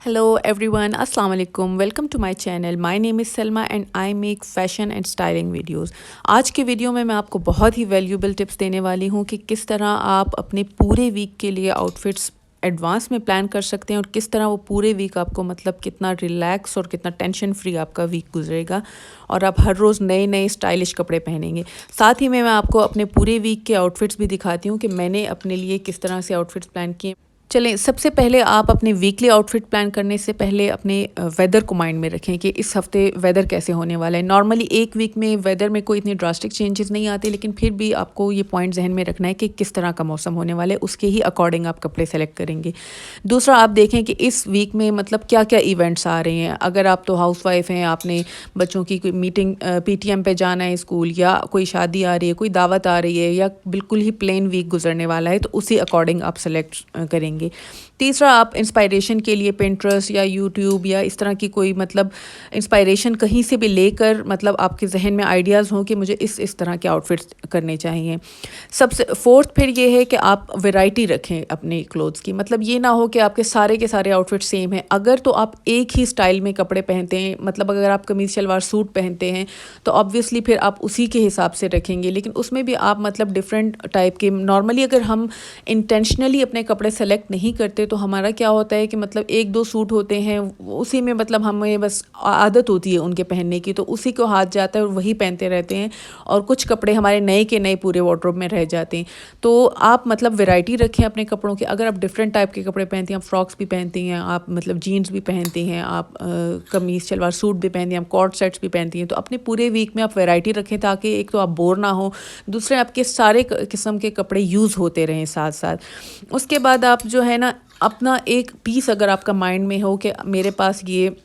Hello everyone, Assalamu alaikum. Welcome to my channel. My name is Selma and I make fashion and styling videos. आज के video में मैं आपको बहुत ही valuable tips देने वाली हूँ कि किस तरह आप अपने पूरे वीक के लिए आउटफिट्स एडवांस में प्लान कर सकते हैं और किस तरह वो पूरे वीक आपको मतलब कितना रिलैक्स और कितना टेंशन फ्री आपका वीक गुजरेगा और आप हर रोज़ नए नए स्टाइलिश कपड़े पहनेंगे। साथ ही में मैं आपको अपने पूरे वीक के आउटफिट्स भी दिखाती हूँ कि मैंने अपने लिए किस तरह से आउटफिट्स प्लान किए। चलें, सबसे पहले आप अपने वीकली आउटफिट प्लान करने से पहले अपने वेदर को माइंड में रखें कि इस हफ्ते वेदर कैसे होने वाला है। नॉर्मली एक वीक में वेदर में कोई इतनी ड्रास्टिक चेंजेस नहीं आते, लेकिन फिर भी आपको ये पॉइंट जहन में रखना है कि किस तरह का मौसम होने वाला है, उसके ही अकॉर्डिंग आप कपड़े सेलेक्ट करेंगे। दूसरा, आप देखें कि इस वीक में मतलब क्या क्या इवेंट्स आ रहे हैं। अगर आप तो हाउस वाइफ हैं, आपने बच्चों की कोई मीटिंग पीटीएम पे जाना है स्कूल, या कोई शादी आ रही है, कोई दावत आ रही है, या बिल्कुल ही प्लेन वीक गुजरने वाला है, तो उसी अकॉर्डिंग आप सेलेक्ट करेंगे। तीसरा, आप इंस्पायरेशन के लिए पिंटरेस्ट या यूट्यूब या इस तरह की कोई मतलब इंस्पायरेशन कहीं से भी लेकर मतलब आपके जहन में आइडियाज़ हों कि मुझे इस तरह के आउटफिट्स करने चाहिए। सबसे फोर्थ फिर ये है कि आप वैरायटी रखें अपने क्लोथ्स की। मतलब ये ना हो कि आपके सारे के सारे आउटफिट सेम हैं। अगर तो आप एक ही स्टाइल में कपड़े पहनते हैं, मतलब अगर आप कमीज़ शलवार सूट पहनते हैं तो ऑब्वियसली फिर आप उसी के हिसाब से रखेंगे, लेकिन उसमें भी आप मतलब डिफरेंट टाइप के नॉर्मली अगर हम इंटेंशनली अपने कपड़े सेलेक्ट नहीं करते तो हमारा क्या होता है कि मतलब एक दो सूट होते हैं, उसी में मतलब हमें बस आदत होती है उनके पहनने की, तो उसी को हाथ जाता है और वही पहनते रहते हैं और कुछ कपड़े हमारे नए के नए पूरे वार्डरोब में रह जाते हैं। तो आप मतलब वैरायटी रखें अपने कपड़ों की। अगर आप डिफरेंट टाइप के कपड़े पहनती हैं, आप फ्रॉक्स भी पहनती हैं, आप मतलब जीन्स भी पहनती हैं, आप कमीज़ शलवार सूट भी पहनती हैं, आप कॉर्ड सेट्स भी पहनती हैं, तो अपने पूरे वीक में आप वैरायटी रखें ताकि एक तो आप बोर ना हो, दूसरे आपके सारे किस्म के कपड़े यूज़ होते रहें साथ साथ। उसके बाद आप जो है ना अपना एक पीस अगर आपका माइंड में हो कि मेरे पास ये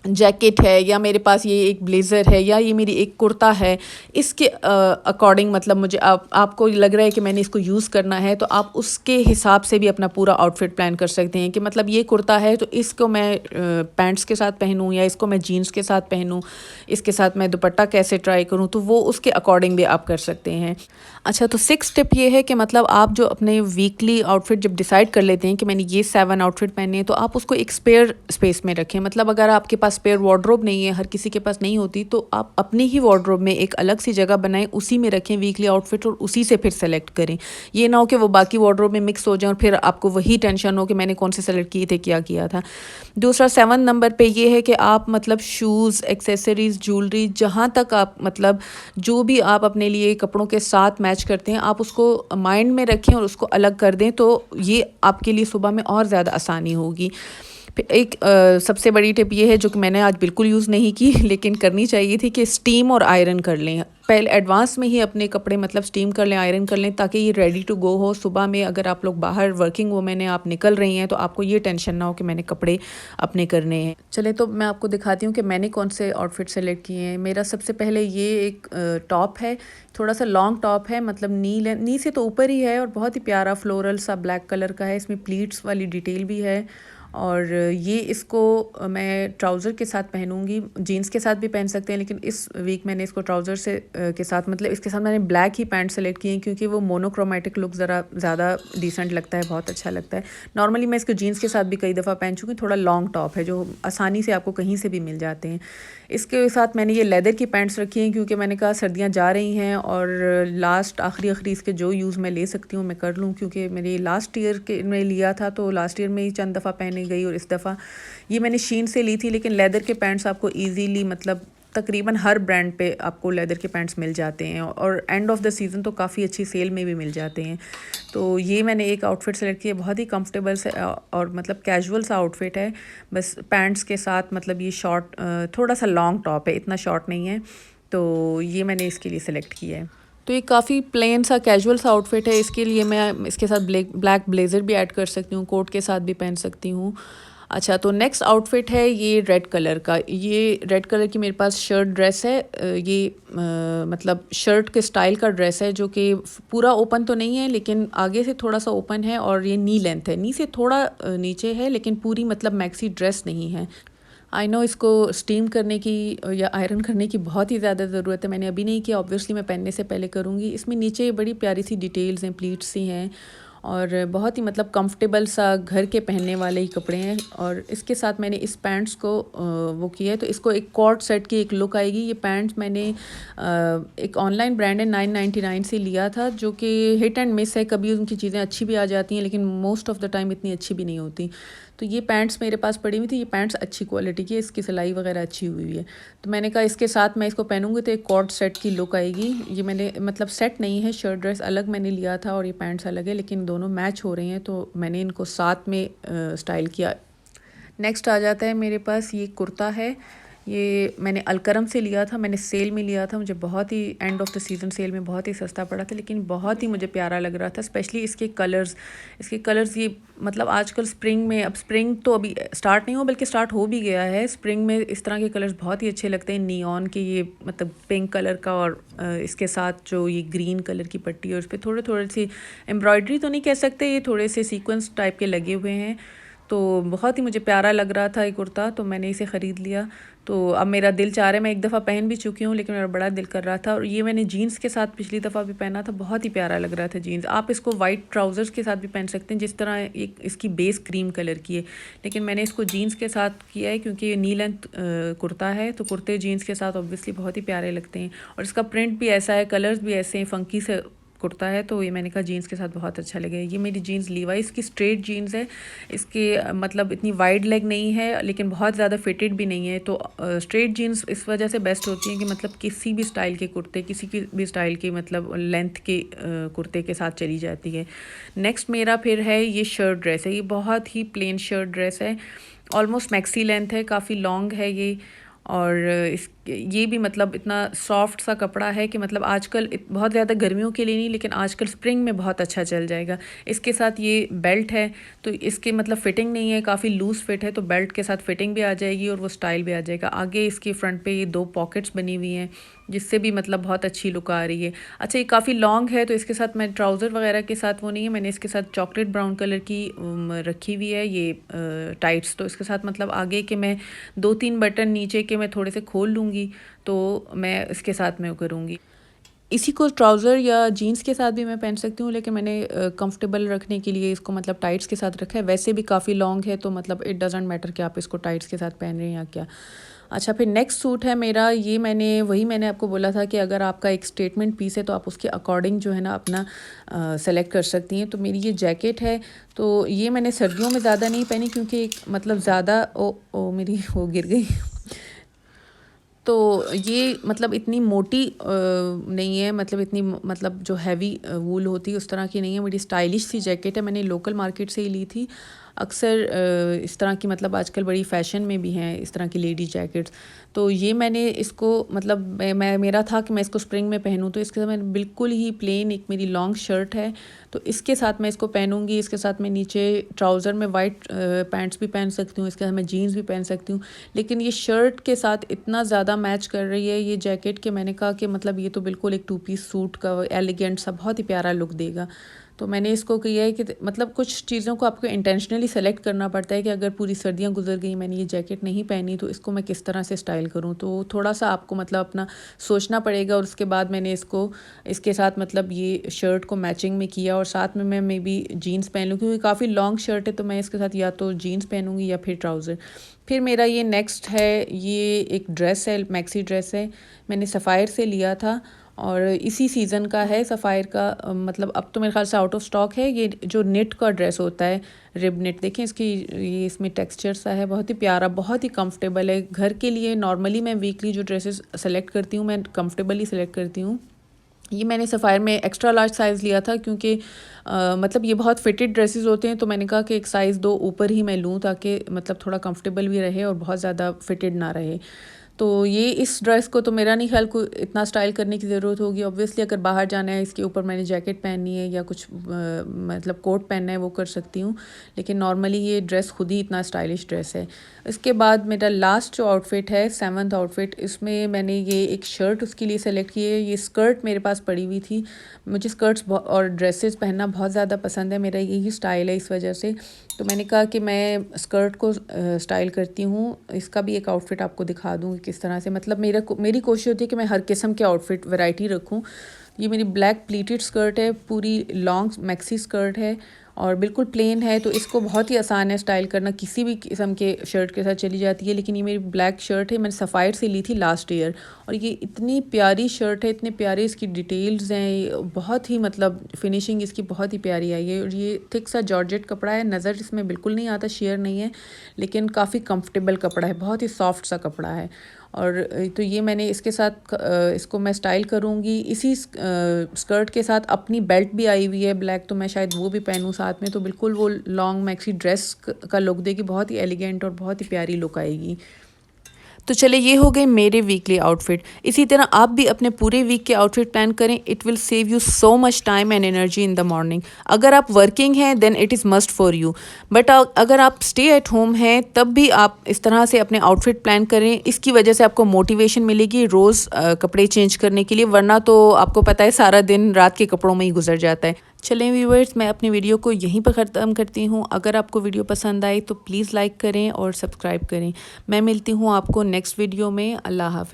जैकेट है, या मेरे पास ये एक ब्लेज़र है, या ये मेरी एक कुर्ता है, इसके अकॉर्डिंग मतलब मुझे आपको लग रहा है कि मैंने इसको यूज़ करना है, तो आप उसके हिसाब से भी अपना पूरा आउटफिट प्लान कर सकते हैं कि मतलब ये कुर्ता है तो इसको मैं पैंट्स के साथ पहनूं या इसको मैं जीन्स के साथ पहनूं, इसके साथ मैं दुपट्टा कैसे ट्राई करूं, तो वो उसके अकॉर्डिंग भी आप कर सकते हैं। अच्छा, तो सिक्स टिप ये है कि मतलब आप जो अपने वीकली आउटफिट जब डिसाइड कर लेते हैं कि मैंने ये 7 आउटफिट पहने हैं, तो आप उसको एक स्पेयर स्पेस में रखें। मतलब अगर आपके पास स्पेयर वार्डरोब नहीं है, हर किसी के पास नहीं होती, तो आप अपनी ही वार्डरोब में एक अलग सी जगह बनाएं, उसी में रखें वीकली आउटफिट और उसी से फिर सेलेक्ट करें। ये ना हो कि वो बाकी वार्डरोब में मिक्स हो जाए और फिर आपको वही टेंशन हो कि मैंने कौन से सेलेक्ट किए थे, क्या किया था। दूसरा, 7 नंबर पे ये है कि आप मतलब शूज़, एक्सेसरीज़, ज्वेलरी, जहाँ तक आप मतलब जो भी आप अपने लिए कपड़ों के साथ मैच करते हैं, आप उसको माइंड में रखें और उसको अलग कर दें, तो ये आपके लिए सुबह में और ज़्यादा आसानी होगी। फिर एक सबसे बड़ी टिप ये है जो कि मैंने आज बिल्कुल यूज़ नहीं की लेकिन करनी चाहिए थी, कि स्टीम और आयरन कर लें। पहले एडवांस में ही अपने कपड़े मतलब स्टीम कर लें, आयरन कर लें, ताकि ये रेडी टू गो हो। सुबह में अगर आप लोग बाहर वर्किंग वुमेन हैं, आप निकल रही हैं, तो आपको ये टेंशन ना हो कि मैंने कपड़े अपने करने हैं। चले, तो मैं आपको दिखाती हूँ कि मैंने कौन से आउटफिट सेलेक्ट किए हैं। मेरा सबसे पहले ये एक टॉप है, थोड़ा सा लॉन्ग टॉप है, मतलब नी से तो ऊपर ही है और बहुत ही प्यारा फ्लोरल सा ब्लैक कलर का है। इसमें प्लीट्स वाली डिटेल भी है और ये इसको मैं ट्राउज़र के साथ पहनूंगी। जीन्स के साथ भी पहन सकते हैं, लेकिन इस वीक मैंने इसको ट्राउज़र से के साथ मतलब इसके साथ मैंने ब्लैक ही पैंट सेलेक्ट की है, क्योंकि वो मोनोक्रोमेटिक लुक ज़रा ज़्यादा डिसेंट लगता है, बहुत अच्छा लगता है। नॉर्मली मैं इसको जीन्स के साथ भी कई दफ़ा पहन चुकी हूँ। थोड़ा लॉन्ग टॉप है जो आसानी से आपको कहीं से भी मिल जाते हैं। इसके साथ मैंने ये लेदर की पैंट्स रखी हैं, क्योंकि मैंने कहा सर्दियाँ जा रही हैं और लास्ट आखिरी इसके जो यूज़ मैं ले सकती हूँ मैं कर लूँ, क्योंकि मेरे लास्ट ईयर के में लिया था तो लास्ट ईयर में ही चंद दफ़ा पहने गई, और इस दफ़ा ये मैंने शीन से ली थी। लेकिन लेदर के पैंट्स आपको ईजीली मतलब तकरीबन हर ब्रांड पे आपको लेदर के पैंट्स मिल जाते हैं, और एंड ऑफ द सीज़न तो काफ़ी अच्छी सेल में भी मिल जाते हैं। तो ये मैंने एक आउटफिट सेलेक्ट किया, बहुत ही कंफर्टेबल से और मतलब कैजुअल सा आउटफिट है, बस पैंट्स के साथ मतलब ये शॉर्ट थोड़ा सा लॉन्ग टॉप है, इतना शॉर्ट नहीं है, तो ये मैंने इसके लिए सेलेक्ट किया है। तो ये काफ़ी प्लेन सा कैजुअल सा आउटफिट है, इसके लिए मैं इसके साथ ब्लैक ब्लेज़र भी ऐड कर सकती हूँ, कोट के साथ भी पहन सकती हूँ। अच्छा, तो नेक्स्ट आउटफिट है ये रेड कलर का। ये रेड कलर की मेरे पास शर्ट ड्रेस है। ये मतलब शर्ट के स्टाइल का ड्रेस है, जो कि पूरा ओपन तो नहीं है लेकिन आगे से थोड़ा सा ओपन है, और ये नी लेंथ है, नी से थोड़ा नीचे है, लेकिन पूरी मतलब मैक्सी ड्रेस नहीं है। आई नो इसको स्टीम करने की या आयरन करने की बहुत ही ज़्यादा ज़रूरत है, मैंने अभी नहीं किया, ऑब्वियसली मैं पहनने से पहले करूँगी। इसमें नीचे बड़ी प्यारी सी डिटेल्स हैं, प्लीट्स सी हैं, और बहुत ही मतलब कंफर्टेबल सा घर के पहनने वाले ही कपड़े हैं। और इसके साथ मैंने इस पैंट्स को वो किया है, तो इसको एक कॉर्ड सेट की एक लुक आएगी। ये पैंट्स मैंने एक ऑनलाइन ब्रांड है 999 से लिया था, जो कि हिट एंड मिस है, कभी उनकी चीज़ें अच्छी भी आ जाती हैं लेकिन मोस्ट ऑफ़ द टाइम इतनी अच्छी भी नहीं होती। तो ये पैंट्स मेरे पास पड़ी हुई थी। ये पैंट्स अच्छी क्वालिटी की है, इसकी सिलाई वगैरह अच्छी हुई हुई है। तो मैंने कहा इसके साथ मैं इसको पहनूंगी तो एक कॉर्ड सेट की लुक आएगी। ये मैंने मतलब सेट नहीं है, शर्ट ड्रेस अलग मैंने लिया था और ये पैंट्स अलग है, लेकिन दोनों मैच हो रहे हैं तो मैंने इनको साथ में स्टाइल किया। नेक्स्ट आ जाता है मेरे पास ये कुर्ता है। ये मैंने अलकरम से लिया था, मैंने सेल में लिया था। मुझे बहुत ही end of the season sale में बहुत ही सस्ता पड़ा था, लेकिन बहुत ही मुझे प्यारा लग रहा था। स्पेशली इसके कलर्स ये मतलब आजकल स्प्रिंग में, अब स्प्रिंग तो अभी स्टार्ट नहीं हो बल्कि स्टार्ट हो भी गया है। स्प्रिंग में इस तरह के कलर्स बहुत ही अच्छे लगते हैं, नियॉन के, ये मतलब पिंक कलर का और इसके साथ जो ये ग्रीन कलर की पट्टी है उस पर थोड़े थोड़े सी एम्ब्रॉयडरी तो नहीं कह सकते, ये थोड़े से सीक्वेंस टाइप के लगे हुए हैं। तो बहुत ही मुझे प्यारा लग रहा था ये कुर्ता, तो मैंने इसे ख़रीद लिया। तो अब मेरा दिल चाह रहा है, मैं एक दफ़ा पहन भी चुकी हूँ लेकिन मेरा बड़ा दिल कर रहा था। और ये मैंने जीन्स के साथ पिछली दफ़ा भी पहना था, बहुत ही प्यारा लग रहा था जीन्स। आप इसको वाइट ट्राउज़र्स के साथ भी पहन सकते हैं, जिस तरह एक इसकी बेस क्रीम कलर की है, लेकिन मैंने इसको जीन्स के साथ किया है क्योंकि ये नी लेंथ कुर्ता है। तो कुर्ते जीन्स के साथ ऑब्वियसली बहुत ही प्यारे लगते हैं और इसका प्रिंट भी ऐसा है, कलर्स भी ऐसे हैं, फ़ंकी से कुर्ता है। तो ये मैंने कहा जीन्स के साथ बहुत अच्छा लगे। ये मेरी जीन्स लीवाइस की स्ट्रेट जीन्स है। इसके मतलब इतनी वाइड लेग नहीं है लेकिन बहुत ज़्यादा फिटेड भी नहीं है। तो स्ट्रेट जीन्स इस वजह से बेस्ट होती हैं कि मतलब किसी भी स्टाइल के कुर्ते, किसी की भी स्टाइल के मतलब लेंथ के कुर्ते के साथ चली जाती है। नेक्स्ट मेरा फिर है ये शर्ट ड्रेस है। ये बहुत ही प्लेन शर्ट ड्रेस है, ऑलमोस्ट मैक्सी लेंथ है, काफ़ी लॉन्ग है ये। और ये भी मतलब इतना सॉफ्ट सा कपड़ा है कि मतलब आजकल बहुत ज़्यादा गर्मियों के लिए नहीं लेकिन आजकल स्प्रिंग में बहुत अच्छा चल जाएगा। इसके साथ ये बेल्ट है, तो इसके मतलब फ़िटिंग नहीं है, काफ़ी लूज़ फिट है, तो बेल्ट के साथ फ़िटिंग भी आ जाएगी और वो स्टाइल भी आ जाएगा। आगे इसके फ्रंट पे ये 2 पॉकेट्स बनी हुई हैं जिससे भी मतलब बहुत अच्छी लुक आ रही है। अच्छा, ये काफ़ी लॉन्ग है तो इसके साथ मैं ट्राउज़र वगैरह के साथ वो नहीं है, मैंने इसके साथ चॉकलेट ब्राउन कलर की रखी हुई है ये टाइट्स। तो इसके साथ मतलब आगे के मैं 2-3 बटन नीचे के मैं थोड़े से खोल लूँगी, तो मैं इसके साथ मैं करूँगी। इसी को ट्राउज़र या जीन्स के साथ भी मैं पहन सकती हूँ, लेकिन मैंने कंफर्टेबल रखने के लिए इसको मतलब टाइट्स के साथ रखा है। वैसे भी काफ़ी लॉन्ग है तो मतलब इट डज़न्ट मैटर कि आप इसको टाइट्स के साथ पहन रहे हैं या क्या। अच्छा, फिर नेक्स्ट सूट है मेरा। ये मैंने आपको बोला था कि अगर आपका एक स्टेटमेंट पीस है तो आप उसके अकॉर्डिंग जो है ना अपना सेलेक्ट कर सकती हैं। तो मेरी ये जैकेट है, तो ये मैंने सर्दियों में ज़्यादा नहीं पहनी क्योंकि मतलब ज़्यादा मेरी वो गिर गई। तो ये मतलब इतनी मोटी नहीं है, मतलब इतनी मतलब जो हैवी वूल होती है उस तरह की नहीं है। मेरी स्टाइलिश सी जैकेट है, मैंने लोकल मार्केट से ही ली थी। अक्सर इस तरह की मतलब आजकल बड़ी फ़ैशन में भी हैं इस तरह की लेडी जैकेट्स। तो ये मैंने इसको मतलब मैं मेरा था कि मैं इसको स्प्रिंग में पहनूँ, तो इसके साथ मैंने बिल्कुल ही प्लेन एक मेरी लॉन्ग शर्ट है, तो इसके साथ मैं इसको पहनूँगी। इसके साथ मैं नीचे ट्राउज़र में वाइट पैंट्स भी पहन सकती हूँ, इसके साथ मैं जीन्स भी पहन सकती हूँ। लेकिन ये शर्ट के साथ इतना ज़्यादा मैच कर रही है ये जैकेट कि मैंने कहा कि मतलब ये तो बिल्कुल एक 2 पीस सूट का एलिगेंट सा बहुत ही प्यारा लुक देगा। तो मैंने इसको किया है कि मतलब कुछ चीज़ों को आपको इंटेंशनली सेलेक्ट करना पड़ता है कि अगर पूरी सर्दियाँ गुजर गई, मैंने ये जैकेट नहीं पहनी, तो इसको मैं किस तरह से स्टाइल करूँ। तो थोड़ा सा आपको मतलब अपना सोचना पड़ेगा। और उसके बाद मैंने इसको इसके साथ मतलब ये शर्ट को मैचिंग में किया और साथ में मैं मे बी जीन्स पहन लूँ क्योंकि काफ़ी लॉन्ग शर्ट है, तो मैं इसके साथ या तो जीन्स पहनूँगी या फिर ट्राउज़र। फिर मेरा ये नेक्स्ट है, ये एक ड्रेस है, मैक्सी ड्रेस है, मैंने सफ़ायर से लिया था और इसी सीज़न का है सफ़ायर का। मतलब अब तो मेरे ख्याल से आउट ऑफ स्टॉक है। ये जो नेट का ड्रेस होता है, रिब नेट, देखें इसकी, ये इसमें टेक्सचर सा है, बहुत ही प्यारा, बहुत ही कंफर्टेबल है। घर के लिए नॉर्मली मैं वीकली जो ड्रेसेस सेलेक्ट करती हूँ मैं कंफर्टेबली सेलेक्ट करती हूँ। ये मैंने सफ़ायर में एक्स्ट्रा लार्ज साइज़ लिया था क्योंकि मतलब ये बहुत फिटेड ड्रेसेस होते हैं, तो मैंने कहा कि एक साइज़ 2 ऊपर ही मैं लूँ ताकि मतलब थोड़ा कंफर्टेबल भी रहे और बहुत ज़्यादा फिटेड ना रहे। तो ये इस ड्रेस को तो मेरा नहीं ख्याल को इतना स्टाइल करने की ज़रूरत होगी। ऑब्वियसली अगर बाहर जाना है, इसके ऊपर मैंने जैकेट पहननी है या कुछ मतलब कोट पहनना है, वो कर सकती हूँ, लेकिन नॉर्मली ये ड्रेस खुद ही इतना स्टाइलिश ड्रेस है। इसके बाद मेरा लास्ट जो आउटफिट है, 7th आउटफिट, इसमें मैंने ये एक शर्ट उसके लिए सेलेक्ट की है। ये स्कर्ट मेरे पास पड़ी हुई थी, मुझे स्कर्ट्स और ड्रेसेस पहनना बहुत ज़्यादा पसंद है, मेरा यही स्टाइल है, इस वजह से तो मैंने कहा कि मैं स्कर्ट को स्टाइल करती हूँ। इसका भी एक आउटफिट आपको दिखा दूँ किस तरह से, मतलब मेरी कोशिश होती है कि मैं हर किस्म के आउटफिट वैरायटी रखूँ। ये मेरी ब्लैक प्लीटेड स्कर्ट है, पूरी लॉन्ग मैक्सी स्कर्ट है और बिल्कुल प्लेन है, तो इसको बहुत ही आसान है स्टाइल करना, किसी भी किस्म के शर्ट के साथ चली जाती है। लेकिन ये मेरी ब्लैक शर्ट है, मैंने सफ़ायर से ली थी लास्ट ईयर और ये इतनी प्यारी शर्ट है, इतने प्यारे इसकी डिटेल्स हैं, बहुत ही मतलब फिनिशिंग इसकी बहुत ही प्यारी आई है। और ये थिक सा जॉर्जेट कपड़ा है, नज़र इसमें बिल्कुल नहीं आता, शेयर नहीं है, लेकिन काफ़ी कंफर्टेबल कपड़ा है, बहुत ही सॉफ्ट सा कपड़ा है। और तो ये मैंने इसके साथ इसको मैं स्टाइल करूँगी, इसी स्कर्ट के साथ अपनी बेल्ट भी आई हुई है ब्लैक, तो मैं शायद वो भी पहनूँ साथ में, तो बिल्कुल वो लॉन्ग मैक्सी ड्रेस का लुक देगी, बहुत ही एलिगेंट और बहुत ही प्यारी लुक आएगी। तो चले ये हो गए मेरे वीकली आउटफिट। इसी तरह आप भी अपने पूरे वीक के आउटफिट प्लान करें, it will save you so much time and energy in the morning. अगर आप वर्किंग हैं then it is must for you, but अगर आप स्टे एट होम हैं तब भी आप इस तरह से अपने आउटफिट प्लान करें, इसकी वजह से आपको मोटिवेशन मिलेगी रोज़ कपड़े चेंज करने के लिए, वरना तो आपको पता है सारा दिन रात के कपड़ों में ही गुजर जाता है। चलें व्यूअर्स, मैं अपनी वीडियो को यहीं पर ख़त्म करती हूँ। अगर आपको वीडियो पसंद आई तो प्लीज़ लाइक करें और सब्सक्राइब करें। मैं मिलती हूँ आपको नेक्स्ट वीडियो में। अल्लाह हाफ़िज़।